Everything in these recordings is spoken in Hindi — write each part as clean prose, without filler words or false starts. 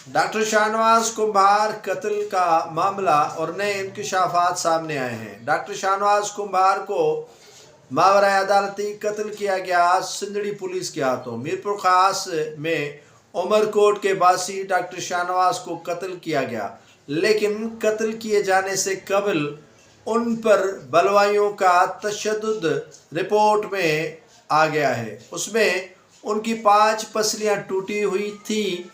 डॉक्टर शाहनवाज कुम्हार कत्ल का मामला और नए इंकशाफात सामने आए हैं। डॉक्टर शाहनवाज कुम्हार को मावरा अदालती कत्ल किया गया सिंदड़ी पुलिस के हाथों। मीरपुर खास में उमरकोट के बासी डॉक्टर शाहनवाज को कत्ल किया गया, लेकिन कत्ल किए जाने से कबल उन पर बलवाइयों का तशद्दुद रिपोर्ट में आ गया है। उसमें उनकी 5 पसलियां टूटी हुई थी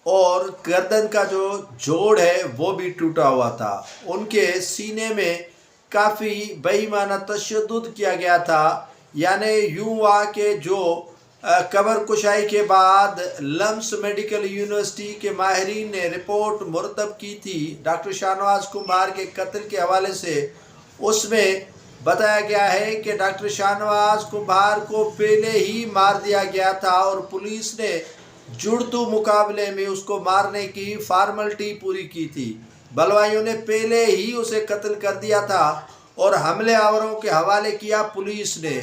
और गर्दन का जो जोड़ है वो भी टूटा हुआ था। उनके सीने में काफ़ी बेईमाना तशद्दुद किया गया था, यानी यूं हुआ कि जो कबर कुशाई के बाद लम्स मेडिकल यूनिवर्सिटी के माहिरीन ने रिपोर्ट मुरतब की थी डॉक्टर शाहनवाज कुम्हार के कत्ल के हवाले से, उसमें बताया गया है कि डॉक्टर शाहनवाज कुम्हार को पहले ही मार दिया गया था और पुलिस ने जुड़तू मुकाबले में उसको मारने की फार्मेलिटी पूरी की थी। बलवाइयों ने पहले ही उसे कत्ल कर दिया था और हमले आवरों के हवाले किया पुलिस ने।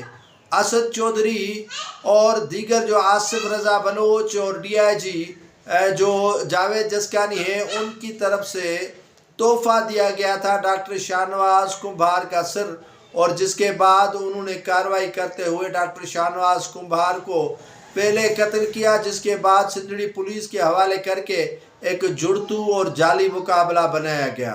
असद चौधरी और दीगर जो आसिफ रजा बलोच और डीआईजी जो जावेद जसकानी है, उनकी तरफ से तोहफा दिया गया था डॉक्टर शाहनवाज कुम्हार का सिर, और जिसके बाद उन्होंने कार्रवाई करते हुए डॉक्टर शाहनवाज कुम्हार को पहले कत्ल किया, जिसके बाद सिंदड़ी पुलिस के हवाले करके एक जुड़तू और जाली मुकाबला बनाया गया।